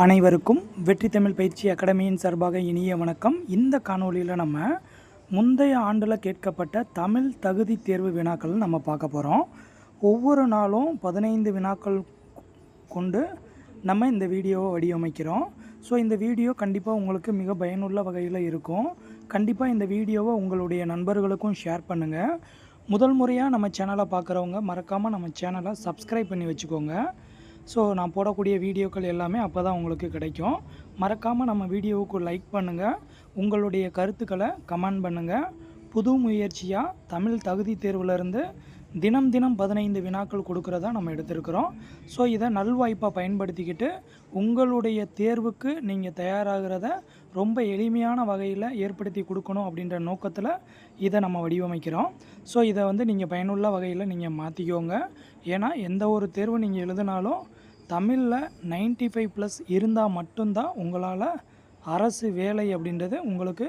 அனைவருக்கும் வெற்றி தமிழ் பயிற்சி அகாடமியின் சார்பாக இனிய வணக்கம். இந்த காணொலியில் நம்ம முந்தைய ஆண்டில் கேட்கப்பட்ட தமிழ் தகுதி தேர்வு வினாக்கள் நம்ம பார்க்க போகிறோம். ஒவ்வொரு நாளும் 15 வினாக்கள் கொண்டு நம்ம இந்த வீடியோவை வடிவமைக்கிறோம். ஸோ இந்த வீடியோ கண்டிப்பாக உங்களுக்கு மிக பயனுள்ள வகையில் இருக்கும். கண்டிப்பாக இந்த வீடியோவை உங்களுடைய நண்பர்களுக்கும் ஷேர் பண்ணுங்கள். முதல் முறையாக நம்ம சேனலை பார்க்குறவங்க மறக்காமல் நம்ம சேனலை சப்ஸ்கிரைப் பண்ணி வச்சுக்கோங்க. ஸோ நான் போடக்கூடிய வீடியோக்கள் எல்லாமே அப்போ தான் உங்களுக்கு கிடைக்கும். மறக்காமல் நம்ம வீடியோவுக்கு லைக் பண்ணுங்கள், உங்களுடைய கருத்துக்களை கமெண்ட் பண்ணுங்கள். புது முயற்சியாக தமிழ் தகுதி தேர்விலேருந்து தினம் 15 வினாக்கள் கொடுக்குறதா நம்ம எடுத்திருக்கிறோம். ஸோ இதை நல்வாய்ப்பாக பயன்படுத்திக்கிட்டு உங்களுடைய தேர்வுக்கு நீங்கள் தயாராகிறத ரொம்ப எளிமையான வகையில் ஏற்படுத்தி கொடுக்கணும் அப்படின்ற நோக்கத்தில் இதை நம்ம வடிவமைக்கிறோம். ஸோ இதை நீங்கள் பயனுள்ள வகையில் நீங்கள் மாற்றிக்கோங்க. ஏன்னா எந்த ஒரு தேர்வு நீங்கள் எழுதினாலும் தமிழில் 95+ இருந்தால் மட்டும்தான் உங்களால் அரசு வேலை அப்படின்றது உங்களுக்கு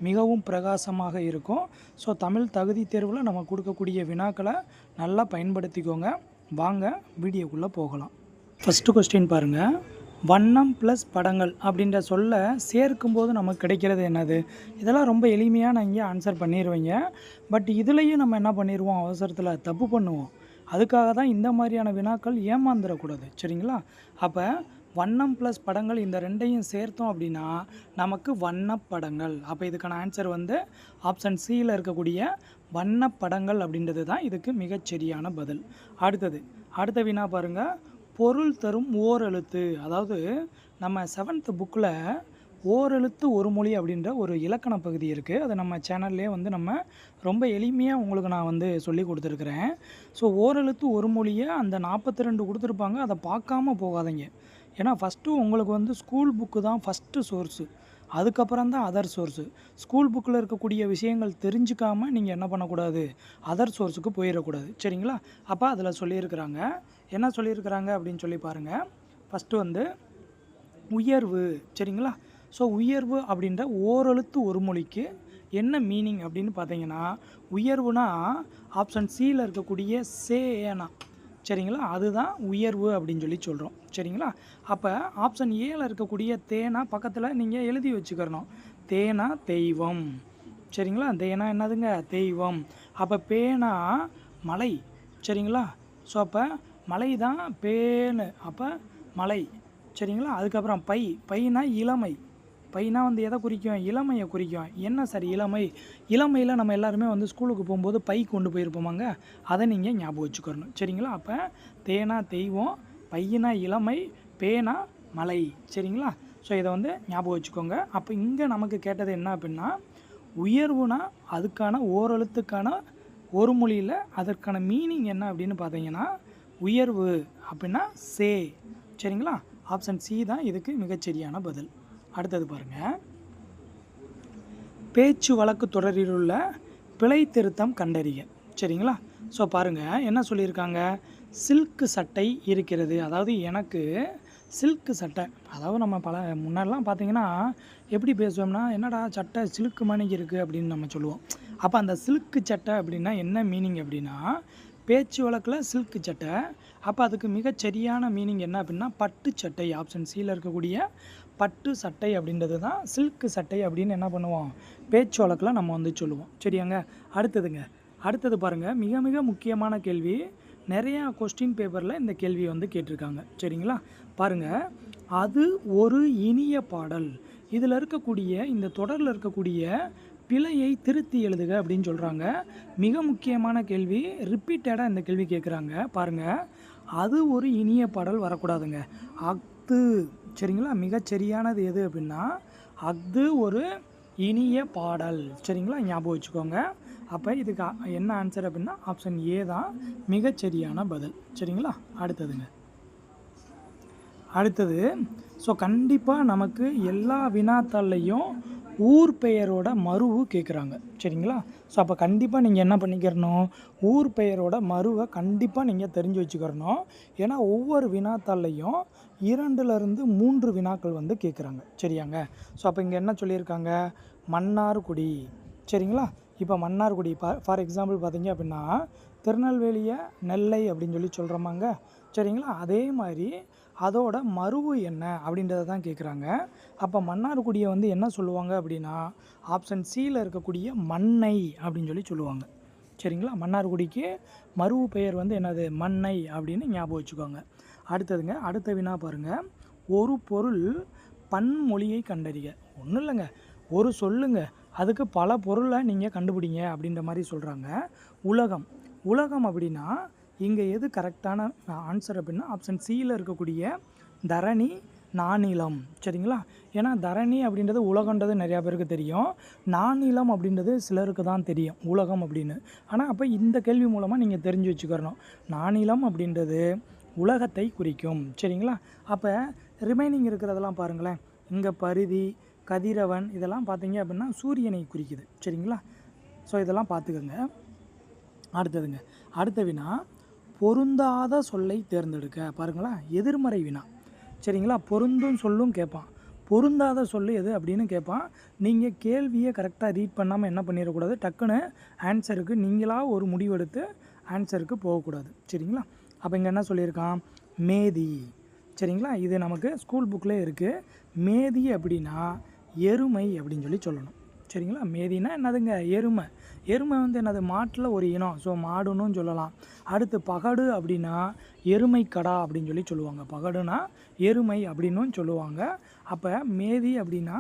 மிகவும் பிரகாசமாக இருக்கும். ஸோ தமிழ் தகுதி தேர்வில் நம்ம கொடுக்கக்கூடிய வினாக்களை நல்லா பயன்படுத்திக்கோங்க. வாங்க வீடியோக்குள்ளே போகலாம். ஃபஸ்ட்டு கொஸ்டின் பாருங்கள். வண்ணம் ப்ளஸ் படங்கள் அப்படின்ற சொல்ல சேர்க்கும்போது நமக்கு கிடைக்கிறது என்னது? இதெல்லாம் ரொம்ப எளிமையாக நீங்கள் ஆன்சர் பண்ணிடுவீங்க. பட் இதுலேயும் நம்ம என்ன பண்ணிடுவோம், அவசரத்தில் தப்பு பண்ணுவோம். அதுக்காக தான் இந்த மாதிரியான வினாக்கள் ஏமாந்துடக்கூடாது, சரிங்களா? அப்போ வண்ணம் ப்ளஸ் படங்கள் இந்த ரெண்டையும் சேர்த்தோம் அப்படின்னா நமக்கு வண்ணப்படங்கள். அப்போ இதுக்கான ஆன்சர் ஆப்ஷன் சியில் இருக்கக்கூடிய வண்ணப்படங்கள் அப்படின்றது தான் இதுக்கு மிகச்சரியான பதில். அடுத்த வினா பாருங்கள். பொருள் தரும் ஓரெழுத்து. அதாவது நம்ம 7th புக்கில் ஓரெழுத்து ஒரு மொழி அப்படின்ற ஒரு இலக்கண பகுதி இருக்குது. அது நம்ம சேனல்லே நம்ம ரொம்ப எளிமையாக உங்களுக்கு நான் சொல்லி கொடுத்துருக்குறேன். ஸோ ஓரெழுத்து ஒரு மொழியை அந்த 42 கொடுத்துருப்பாங்க, அதை பார்க்காம போகாதீங்க. ஏன்னா ஃபஸ்ட்டு உங்களுக்கு ஸ்கூல் புக்கு தான் ஃபஸ்ட்டு சோர்ஸு, அதுக்கப்புறம் தான் அதர் சோர்ஸு. ஸ்கூல் புக்கில் இருக்கக்கூடிய விஷயங்கள் தெரிஞ்சுக்காமல் நீங்கள் என்ன பண்ணக்கூடாது, அதர் சோர்ஸுக்கு போயிடக்கூடாது, சரிங்களா? அப்போ அதில் சொல்லியிருக்கிறாங்க, என்ன சொல்லியிருக்கிறாங்க அப்படின்னு சொல்லி பாருங்கள். ஃபஸ்ட்டு உயர்வு, சரிங்களா? ஸோ உயர்வு அப்படின்ற ஓரெழுத்து ஒரு மொழிக்கு என்ன மீனிங் அப்படின்னு பார்த்தீங்கன்னா, உயர்வுனா ஆப்ஷன் சியில் இருக்கக்கூடிய சேனா, சரிங்களா? அதுதான் உயர்வு அப்படின்னு சொல்லி சொல்கிறோம், சரிங்களா? அப்போ ஆப்ஷன் ஏல இருக்கக்கூடிய தேனா பக்கத்தில் நீங்கள் எழுதி வச்சுக்கிறணும். தேனா தெய்வம், சரிங்களா? தேனா என்னதுங்க, தெய்வம். அப்போ பேனா மலை, சரிங்களா? ஸோ அப்போ மலை தான் பேனு, அப்போ மலை, சரிங்களா? அதுக்கப்புறம் பைனா இளமை. பையனா எதை குறிக்கும், இளமையை குறிக்கும். என்ன சார் இளமை? இளமையில் நம்ம எல்லாருமே ஸ்கூலுக்கு போகும்போது பை கொண்டு போயிருப்போமாங்க, அதை நீங்கள் ஞாபகம் வச்சுக்கணும், சரிங்களா? அப்போ தேனா தெய்வம், பையனா இளமை, பேனா மலை, சரிங்களா? ஸோ இதை ஞாபகம் வச்சுக்கோங்க. அப்போ இங்கே நமக்கு கேட்டது என்ன அப்படின்னா, உயர்வுனா அதுக்கான ஓரெழுத்துக்கான ஒரு மொழியில் அதற்கான மீனிங் என்ன அப்படின்னு பார்த்தீங்கன்னா உயர்வு அப்படின்னா சே, சரிங்களா? ஆப்ஷன் சி தான் இதுக்கு மிகச்சரியான பதில். அடுத்தது பாருங்கள். பேச்சு வழக்கு தொடரில் உள்ள பிழை திருத்தம் கண்டறிய, சரிங்களா? ஸோ பாருங்கள் என்ன சொல்லியிருக்காங்க, சில்க்கு சட்டை இருக்கிறது. அதாவது எனக்கு சில்க்கு சட்டை, அதாவது நம்ம முன்னாடிலாம் பார்த்திங்கன்னா எப்படி பேசுவோம்னா, என்னடா சட்டை சில்க்கு மணிக்கு இருக்குது அப்படின்னு நம்ம சொல்லுவோம். அப்போ அந்த சில்க்கு சட்டை அப்படின்னா என்ன மீனிங் அப்படின்னா, பேச்சு வழக்கில் சில்க்கு சட்டை. அப்போ அதுக்கு மிகச்சரியான மீனிங் என்ன அப்படின்னா பட்டு சட்டை. ஆப்ஷன் சியில் இருக்கக்கூடிய பட்டு சட்டை அப்படின்றது தான் சில்க்கு சட்டை அப்படின்னு என்ன பண்ணுவோம், பேச்சு வழக்கில் நம்ம சொல்லுவோம், சரியாங்க? அடுத்தது பாருங்கள். மிக மிக முக்கியமான கேள்வி, நிறையா கொஸ்டின் பேப்பரில் இந்த கேள்வியை கேட்டிருக்காங்க, சரிங்களா? பாருங்கள். அது ஒரு இனிய பாடல். இதில் இருக்கக்கூடிய இந்த தொடரில் இருக்கக்கூடிய பிழையை திருத்தி எழுதுக அப்படின்னு சொல்கிறாங்க. மிக முக்கியமான கேள்வி, ரிப்பீட்டடாக இந்த கேள்வி கேட்குறாங்க. பாருங்கள், அது ஒரு இனிய பாடல் வரக்கூடாதுங்க, அஃது, சரிங்களா? மிகச்சரியானது எது அப்படின்னா அஃது ஒரு இனிய பாடல், சரிங்களா? ஞாபகம் வச்சுக்கோங்க. அப்போ இதுக்கு என்ன ஆன்சர் அப்படின்னா ஆப்ஷன் ஏ தான் மிகச்சரியான பதில், சரிங்களா? அடுத்தது ஸோ கண்டிப்பாக நமக்கு எல்லா வினாத்தாள்லையும் ஊர் பெயரோட மருவு கேட்குறாங்க, சரிங்களா? ஸோ அப்போ கண்டிப்பாக நீங்கள் என்ன பண்ணிக்கிறணும், ஊர் பெயரோட மருவை கண்டிப்பாக நீங்கள் தெரிஞ்சு வச்சுக்கிறணும். ஏன்னா ஒவ்வொரு வினாத்தாள்லையும் 2லிருந்து 3 வினாக்கள் கேட்குறாங்க, சரியாங்க? ஸோ அப்போ இங்கே என்ன சொல்லியிருக்காங்க, மன்னார்குடி, சரிங்களா? இப்போ மன்னார்குடி ஃபார் எக்ஸாம்பிள் பார்த்தீங்க அப்படின்னா திருநெல்வேலியை நெல்லை அப்படின்னு சொல்லி சொல்கிறோமாங்க, சரிங்களா? அதே மாதிரி அதோட மருவு என்ன அப்படின்றத தான் கேட்குறாங்க. அப்போ மன்னார்குடியை வந்து என்ன சொல்லுவாங்க அப்படின்னா, ஆப்ஷன் சியில் இருக்கக்கூடிய மன்னை அப்படின்னு சொல்லுவாங்க. சரிங்களா? மன்னார்குடிக்கு மருவு பெயர் வந்து என்னது? மன்னை அப்படின்னு ஞாபகம் வச்சுக்கோங்க. அடுத்ததுங்க, அடுத்த வினா பாருங்கள். ஒரு பொருள் பன்மொழியை கண்டறிக. ஒன்றும் இல்லைங்க, ஒரு சொல்லுங்க, அதுக்கு பல பொருளை நீங்கள் கண்டுபிடிங்க அப்படின்ற மாதிரி சொல்கிறாங்க. உலகம். உலகம் அப்படின்னா இங்கே எது கரெக்டான ஆன்சர் அப்படின்னா ஆப்ஷன் சியில் இருக்கக்கூடிய தரணி நானிலம். சரிங்களா? ஏன்னா தரணி அப்படின்றது உலகன்றது நிறையா பேருக்கு தெரியும், நானிலம் அப்படின்றது சிலருக்கு தான் தெரியும் உலகம் அப்படின்னு. ஆனால் அப்போ இந்த கேள்வி மூலமாக நீங்கள் தெரிஞ்சு வச்சுக்கிறணும், நானிலம் அப்படின்றது உலகத்தை குறிக்கும். சரிங்களா? அப்போ ரிமைனிங் இருக்கிறதெல்லாம் பாருங்களேன், இங்கே பரிதி, கதிரவன் இதெல்லாம் பார்த்தீங்க அப்படின்னா சூரியனை குறிக்குது. சரிங்களா? ஸோ இதெல்லாம் பார்த்துக்கோங்க. அடுத்ததுங்க, அடுத்த வினா பொருந்தாத சொல்லை தேர்ந்தெடுக்க. பாருங்களேன், எதிர்மறை வினா. சரிங்களா? பொருந்தும் சொல்லும் கேட்பான், பொருந்தாத சொல் எது அப்படின்னு கேட்பான். நீங்கள் கேள்வியை கரெக்டாக ரீட் பண்ணாமல் என்ன பண்ணிடக்கூடாது, டக்குன்னு ஆன்சருக்கு நீங்களாக ஒரு முடிவெடுத்து ஆன்சருக்கு போகக்கூடாது. சரிங்களா? அப்போ இங்கே என்ன சொல்லியிருக்கான்? மேதி. சரிங்களா? இது நமக்கு ஸ்கூல் புக்கில் இருக்குது. மேதி அப்படின்னா எருமை அப்படின்னு சொல்லணும். சரிங்களா? மேதினா என்னதுங்க? எருமை. எருமை வந்து என்னது? மாட்டில் ஒரு இனம். ஸோ மாடுன்னு சொல்லலாம். அடுத்து பகடு அப்படின்னா எருமை கடா அப்படின்னு சொல்லுவாங்க. பகடுனா எருமை அப்படின்னும் சொல்லுவாங்க. அப்போ மேதி அப்படின்னா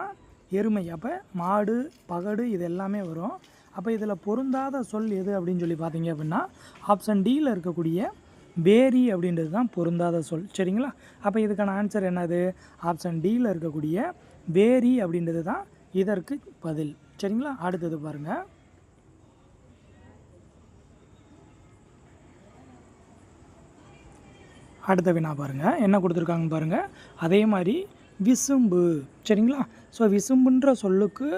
எருமை. அப்போ மாடு, பகடு இது எல்லாமே வரும். அப்போ இதில் பொருந்தாத சொல் எது அப்படின்னு பார்த்தீங்க அப்படின்னா ஆப்ஷன் டியில் இருக்கக்கூடிய வேரி அப்படின்றது தான் பொருந்தாத சொல். சரிங்களா? அப்போ இதுக்கான ஆன்சர் என்னது? ஆப்ஷன் டியில் இருக்கக்கூடிய வேரி அப்படின்றது தான் இதற்கு பதில். சரிங்களா? அடுத்தது பாருங்கள். அடுத்த வினா பாருங்கள், என்ன கொடுத்துருக்காங்க பாருங்கள். அதே மாதிரி விசும்பு. சரிங்களா? ஸோ விசும்புன்ற சொல்லுக்கு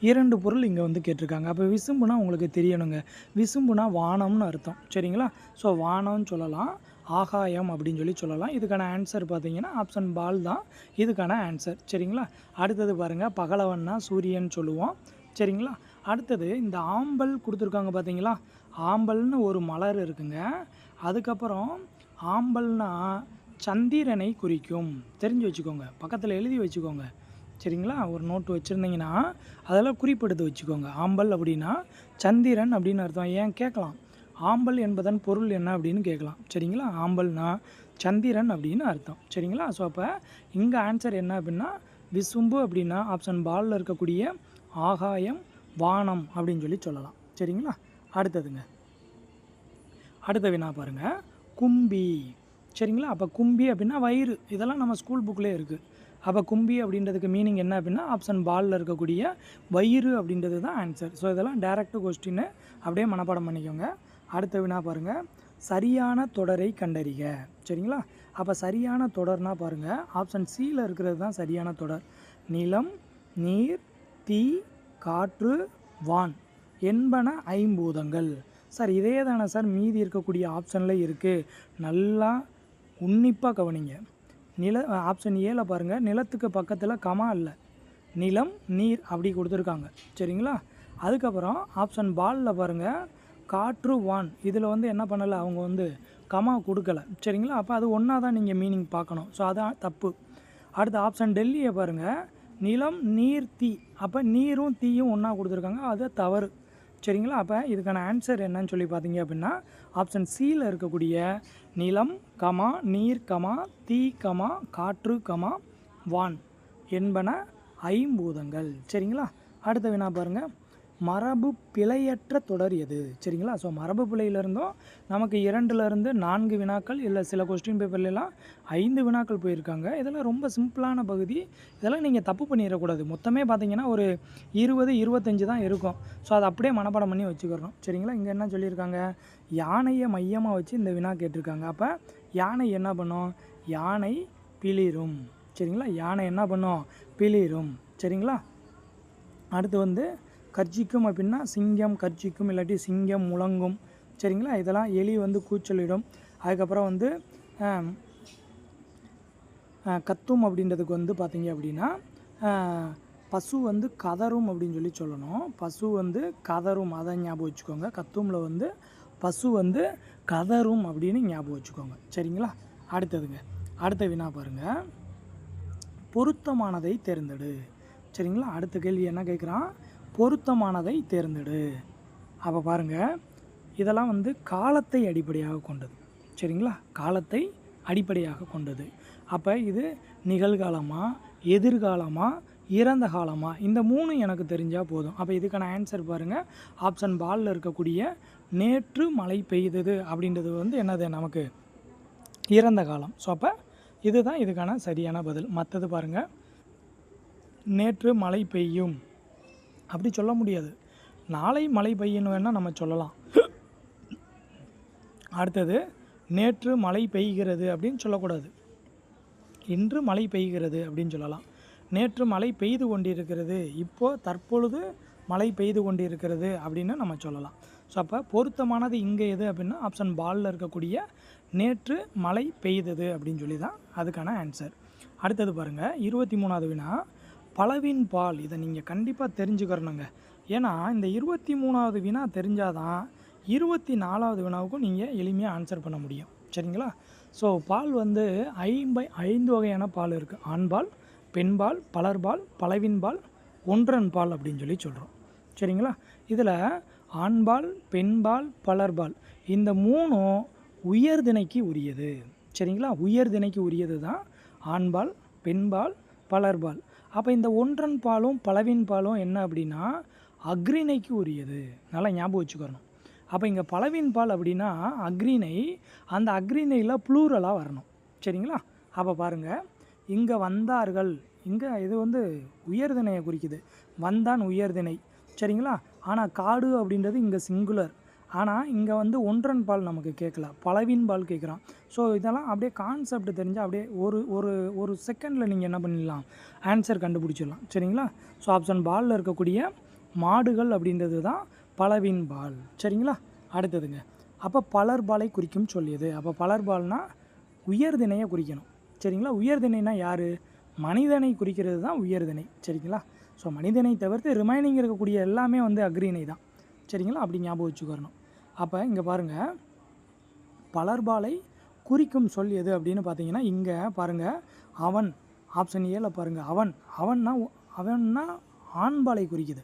2 பொருள் இங்கே வந்து கேட்டிருக்காங்க. அப்போ விசும்புனா உங்களுக்கு தெரியணுங்க, விசும்புனா வானம்னு அர்த்தம். சரிங்களா? ஸோ வானம்னு சொல்லலாம், ஆகாயம் அப்படின்னு சொல்லலாம். இதுக்கான ஆன்சர் பார்த்தீங்கன்னா ஆப்ஷன் பால் தான் இதுக்கான ஆன்சர். சரிங்களா? அடுத்தது பாருங்கள், பகலவன்னா சூரியன் சொல்லுவோம். சரிங்களா? அடுத்தது இந்த ஆம்பல் கொடுத்துருக்காங்க பார்த்தீங்களா? ஆம்பல்னு ஒரு மலர் இருக்குங்க. அதுக்கப்புறம் ஆம்பல்னா சந்திரனை குறிக்கும். தெரிஞ்சு வச்சுக்கோங்க, பக்கத்தில் எழுதி வச்சுக்கோங்க. சரிங்களா? ஒரு நோட்டு வச்சுருந்தீங்கன்னா அதெல்லாம் குறிப்பெடுத்து வச்சுக்கோங்க. ஆம்பல் அப்படின்னா சந்திரன் அப்படின்னு அர்த்தம். ஏன் கேட்கலாம், ஆம்பல் என்பதன் பொருள் என்ன அப்படின்னு கேட்கலாம். சரிங்களா? ஆம்பல்னா சந்திரன் அப்படின்னு அர்த்தம். சரிங்களா? ஸோ அப்போ இங்கே ஆன்சர் என்ன அப்படின்னா விசும்பு அப்படின்னா ஆப்ஷன் பாலில் இருக்கக்கூடிய ஆகாயம், வானம் அப்படின்னு சொல்லலாம். சரிங்களா? அடுத்ததுங்க, அடுத்த வினா பாருங்கள், கும்பி. சரிங்களா? அப்போ கும்பி அப்படின்னா வயிறு. இதெல்லாம் நம்ம ஸ்கூல் புக்கில் இருக்குது. அப்போ கும்பி அப்படின்றதுக்கு மீனிங் என்ன அப்படின்னா ஆப்ஷன் பாலில் இருக்கக்கூடிய வயிறு அப்படின்றது தான் ஆன்சர். ஸோ இதெல்லாம் டைரக்ட் கொஸ்டின்னு அப்படியே மனப்பாடம் பண்ணிக்கோங்க. அடுத்த வினா பாருங்கள், சரியான தொடரை கண்டறிக. சரிங்களா? அப்போ சரியான தொடர்னால் பாருங்கள், ஆப்ஷன் சியில் இருக்கிறது தான் சரியான தொடர். நிலம், நீர், தீ, காற்று, வான் என்பன ஐம்பூதங்கள். சார் இதே தானே சார் மீதி இருக்கக்கூடிய ஆப்ஷனில் இருக்குது. நல்லா உன்னிப்பாக கவனிங்க. ஆப்ஷன் ஏல பாருங்கள், நிலத்துக்கு பக்கத்தில் கமா இல்லை, நிலம், நீர் அப்படி கொடுத்துருக்காங்க. சரிங்களா? அதுக்கப்புறம் ஆப்ஷன் பாலில் பாருங்கள், காற்று, வான் இதில் வந்து என்ன பண்ணலை, அவங்க வந்து கமா கொடுக்கலை. சரிங்களா? அப்போ அது ஒன்றா தான் நீங்கள் மீனிங் பார்க்கணும். ஸோ அதான் தப்பு. அடுத்த ஆப்ஷன் டெல்லியை பாருங்கள், நிலம், நீர், தீ. அப்போ நீரும் தீயும் ஒன்றா கொடுத்துருக்காங்க, அது தவறு. சரிங்களா? அப்போ இதுக்கான ஆன்சர் என்னன்னு பார்த்தீங்க அப்படின்னா ஆப்ஷன் சியில் இருக்கக்கூடிய நிலம், கமா, நீர், கமா, தீ, கமா, காற்று, கமா, வான் என்பன ஐம்பூதங்கள். சரிங்களா? அடுத்த வினா பாருங்கள், மரபு பிழையற்ற தொடர் எது? சரிங்களா? ஸோ மரபு பிழையிலிருந்தும் நமக்கு 2லேருந்து 4 வினாக்கள், இல்லை சில கொஸ்டின் பேப்பர்லாம் 5 வினாக்கள் போயிருக்காங்க. இதெல்லாம் ரொம்ப சிம்பிளான பகுதி. இதெல்லாம் நீங்கள் தப்பு பண்ணிடக்கூடாது. மொத்தமே பார்த்தீங்கன்னா ஒரு 20-25 தான் இருக்கும். ஸோ அதை அப்படியே மனப்பாடம் பண்ணி வச்சுக்கிறோம். சரிங்களா? இங்கே என்ன சொல்லியிருக்காங்க, யானையை மையமாக வச்சு இந்த வினா கேட்டிருக்காங்க. அப்போ யானை என்ன பண்ணும்? யானை பிளிரும். சரிங்களா? யானை என்ன பண்ணும்? பிளிரும். சரிங்களா? அடுத்து வந்து கர்ஜிக்கும் அப்படின்னா சிங்கம் கர்ஜிக்கும், இல்லாட்டி சிங்கம் முழங்கும். சரிங்களா? இதெல்லாம் எலி வந்து கூச்சலிடும். அதுக்கப்புறம் வந்து கத்தும் அப்படின்றதுக்கு வந்து பார்த்திங்க அப்படின்னா பசு வந்து கதரும் அப்படின்னு சொல்லணும். பசு வந்து கதரும், அதை ஞாபகம் வச்சுக்கோங்க. கத்துமில் வந்து பசு வந்து கதரும் அப்படின்னு ஞாபகம் வச்சுக்கோங்க. சரிங்களா? அடுத்ததுங்க, அடுத்த வினா பாருங்கள், பொருத்தமானதை தேர்ந்தெடு. சரிங்களா, அடுத்த கேள்வி என்ன கேட்குறான், பொருத்தமானதை தேர்ந்தெடு. அப்போ பாருங்கள், இதெல்லாம் வந்து காலத்தை அடிப்படையாக கொண்டது. சரிங்களா, காலத்தை அடிப்படையாக கொண்டது. அப்போ இது நிகழ்காலமா, எதிர்காலமா, இறந்த காலமா, இந்த 3 எனக்கு தெரிஞ்சால் போதும். அப்போ இதுக்கான ஆன்சர் பாருங்கள், ஆப்ஷன் பாலில் இருக்கக்கூடிய நேற்று மழை பெய்தது அப்படின்றது வந்து என்னது, நமக்கு இறந்த காலம். ஸோ அப்போ இதுதான் இதுக்கான சரியான பதில். மற்றது பாருங்கள், நேற்று மழை பெய்யும் அப்படி சொல்ல முடியாது, நாளை மழை பெய்யணும் வேணால் நம்ம சொல்லலாம். அடுத்தது நேற்று மழை பெய்கிறது அப்படின்னு சொல்லக்கூடாது, இன்று மழை பெய்கிறது அப்படின்னு சொல்லலாம். நேற்று மழை பெய்து கொண்டிருக்கிறது, இப்போது தற்பொழுது மழை பெய்து கொண்டிருக்கிறது அப்படின்னு நம்ம சொல்லலாம். ஸோ அப்போ பொருத்தமானது இங்கே எது அப்படின்னா ஆப்ஷன் பாலில் இருக்கக்கூடிய நேற்று மழை பெய்தது அப்படின்னு சொல்லி தான் அதுக்கான ஆன்சர். அடுத்தது பாருங்கள், 23வது வினா, பலவின் பால். இதை நீங்கள் கண்டிப்பாக தெரிஞ்சுக்கிறணுங்க. ஏன்னா இந்த 23வது வினா தெரிஞ்சாதான் 24வது வினாவுக்கும் நீங்கள் எளிமையாக ஆன்சர் பண்ண முடியும். சரிங்களா, ஸோ பால் வந்து 5 வகையான பால் இருக்குது. ஆண்பால், பெண்பால், பலர்பால், பலவின்பால், ஒன்றன் பால் அப்படின்னு சொல்லி சொல்கிறோம். சரிங்களா, இதில் ஆண்பால், பெண்பால், பலர்பால் இந்த 3ம் உயர்திணைக்கு உரியது. சரிங்களா, உயர்திணைக்கு உரியது தான் ஆண்பால், பெண்பால், பலர்பால். அப்போ இந்த ஒன்றன் பாலும் பலவின் பாலும் என்ன அப்படின்னா அக்ரிணைக்கு உரியது. நல்லா ஞாபகம் வச்சுக்கணும். அப்போ இங்கே பலவின் பால் அப்படின்னா அக்ரிணை, அந்த அக்ரிணையில் ப்ளூரலாக வரணும். சரிங்களா, அப்போ பாருங்கள், இங்கே வந்தார்கள், இங்கே இது வந்து உயர்திணையை குறிக்குது, வந்தான் உயர்திணை. சரிங்களா, ஆனால் காடு அப்படின்றது இங்கே சிங்குலர். ஆனால் இங்கே வந்து ஒன்றன் பால் நமக்கு கேட்கல, பலவின் பால் கேட்குறான். ஸோ இதெல்லாம் அப்படியே கான்செப்ட் தெரிஞ்சால் அப்படியே ஒரு ஒரு ஒரு செகண்டில் நீங்கள் என்ன பண்ணிடலாம், ஆன்சர் கண்டுபிடிச்சிடலாம். சரிங்களா, ஸோ ஆப்ஷன் பாலில் இருக்கக்கூடிய மாடுகள் அப்படின்றது தான் பலவின் பால். சரிங்களா, அடுத்ததுங்க, அப்போ பலர்பாலை குறிக்கும் சொல்லியது. அப்போ பலர்பால்னால் உயர்திணையை குறிக்கணும். சரிங்களா, உயர்திணைனா யார், மனிதனை குறிக்கிறது தான் உயர்திணை. சரிங்களா, ஸோ மனிதனை தவிர்த்து ரிமைனிங் இருக்கக்கூடிய எல்லாமே வந்து அக்ரிணை தான். சரிங்களா, அப்படி ஞாபகம் வச்சுக்கிறணும். அப்போ இங்கே பாருங்கள், பலர்பாலை குறிக்கும் சொல் எது அப்படின்னு பார்த்தீங்கன்னா இங்கே பாருங்கள், அவன். ஆப்ஷன் ஏல பாருங்கள், அவன்னா ஆண்பாலை குறிக்குது.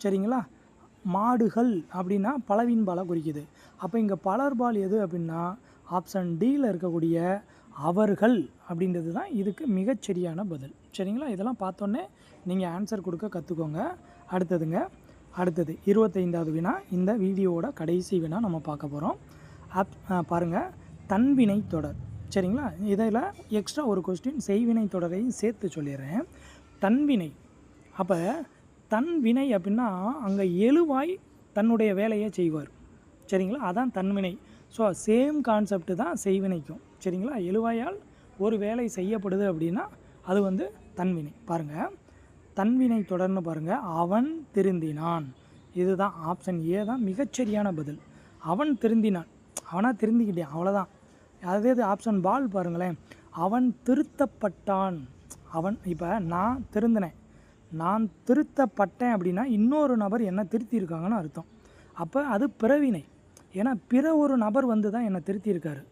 சரிங்களா, மாடுகள் அப்படின்னா பலவின்பாலை குறிக்குது. அப்போ இங்கே பலர்பால் எது அப்படின்னா ஆப்ஷன் டியில் இருக்கக்கூடிய அவர்கள் அப்படின்றது தான் இதுக்கு மிகச்சரியான பதில். சரிங்களா, இதெல்லாம் பார்த்தோன்னே நீங்கள் ஆன்சர் கொடுக்க கற்றுக்கோங்க. அடுத்தது 25வது வினா, இந்த வீடியோவோட கடைசி வினா நம்ம பார்க்க போகிறோம். பாருங்கள், தன்வினை தொடர். சரிங்களா, இதில் எக்ஸ்ட்ரா ஒரு கொஸ்டின் செய்வினை தொடரையும் சேர்த்து சொல்லிடுறேன். தன்வினை, அப்போ தன்வினை அப்படின்னா அங்கே எழுவாய் தன்னுடைய வேலையை செய்வார். சரிங்களா, அதான் தன்வினை. ஸோ சேம் கான்செப்ட் தான் செய்வினைக்கும். சரிங்களா, எழுவாயால் ஒரு வேலை செய்யப்படுது அப்படின்னா அது வந்து தன்வினை. பாருங்கள், தன்வினை தொடர்னு பாருங்கள், அவன் திருந்தினான். இதுதான் ஆப்ஷன் ஏ தான் மிகச்சரியான பதில். அவன் திருந்தினான், அவனாக திருந்திக்கிட்டேன், அவ்வளோதான். அதே ஆப்ஷன் பால் பாருங்களேன், அவன் திருத்தப்பட்டான். அவன், இப்போ நான் திருந்தினேன், நான் திருத்தப்பட்டேன் அப்படின்னா இன்னொரு நபர் என்னை திருத்தியிருக்காங்கன்னு அர்த்தம். அப்போ அது பிறவினை. ஏன்னா பிற ஒரு நபர் வந்து தான் என்னை திருத்தியிருக்காரு.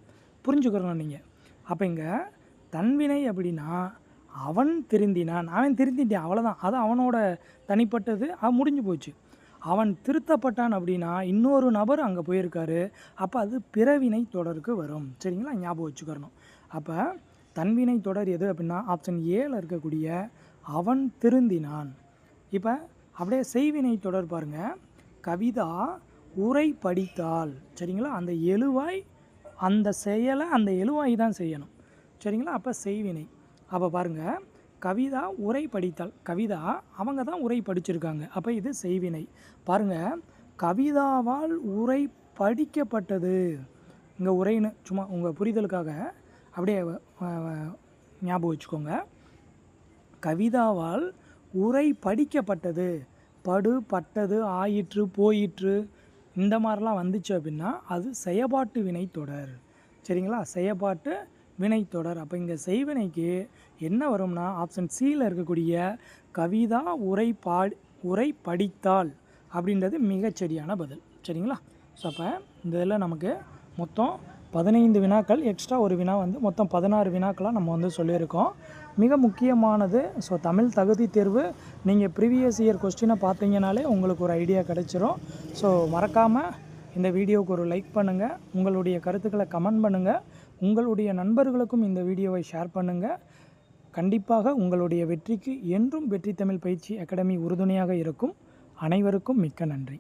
புரிஞ்சுக்கிறோம் நீங்கள். அப்போ இங்கே தன்வினை அப்படின்னா அவன் திருந்தினான், அவன் திருந்திட்டான், அவ்வளோதான். அது அவனோட தனிப்பட்டது, அது முடிஞ்சு போச்சு. அவன் திருத்தப்பட்டான் அப்படின்னா இன்னொரு நபர் அங்கே போயிருக்காரு. அப்போ அது பிறவினை தொடருக்கு வரும். சரிங்களா, ஞாபகம் வச்சுக்கிறணும். அப்போ தன்வினை தொடர் எது அப்படின்னா ஆப்ஷன் ஏல இருக்கக்கூடிய அவன் திருந்தினான். இப்போ அப்படியே செய்வினை தொடர் பாருங்கள், கவிதா உரை படித்தாள். சரிங்களா, அந்த எழுவாய் அந்த செயலை அந்த எழுவாய் தான் செய்யணும். சரிங்களா, அப்போ செய்வினை. அப்போ பாருங்கள், கவிதா உரை படித்தாள், கவிதா அவங்க தான் உரை படிச்சிருக்காங்க. அப்போ இது செய்வினை. பாருங்கள், கவிதாவால் உரை படிக்கப்பட்டது. இங்கே உரைன்னு சும்மா உங்கள் புரிதலுக்காக அப்படியே ஞாபகம் வச்சுக்கோங்க. கவிதாவால் உரை படிக்கப்பட்டது, பட்டது, ஆயிற்று, போயிற்று, இந்த மாதிரிலாம் வந்துச்சு அப்படின்னா அது செயப்பாட்டு வினை தொடர். சரிங்களா, செயப்பாட்டு வினைத்தொடர். அப்போ இங்கே செய்வினைக்கு என்ன வரும்னா ஆப்ஷன் சியில் இருக்கக்கூடிய கவிதா உரை படித்தாள் அப்படின்றது மிகச்சரியான பதில். சரிங்களா, ஸோ அப்போ இந்த இதில் நமக்கு மொத்தம் 15 வினாக்கள் எக்ஸ்ட்ரா ஒரு வினா வந்து மொத்தம் 16 வினாக்களாக நம்ம வந்து சொல்லியிருக்கோம். மிக முக்கியமானது ஸோ தமிழ் தகுதி தேர்வு நீங்கள் ப்ரீவியஸ் இயர் கொஸ்டினை பார்த்தீங்கனாலே உங்களுக்கு ஒரு ஐடியா கிடைச்சிரும். ஸோ மறக்காமல் இந்த வீடியோவுக்கு ஒரு லைக் பண்ணுங்கள், உங்களுடைய கருத்துக்களை கமெண்ட் பண்ணுங்கள், உங்களுடைய நண்பர்களுக்கும் இந்த வீடியோவை ஷேர் பண்ணுங்கள். கண்டிப்பாக உங்களுடைய வெற்றிக்கு என்றும் வெற்றி தமிழ் பயிற்சி அகாடமி உறுதுணையாக இருக்கும். அனைவருக்கும் மிக்க நன்றி.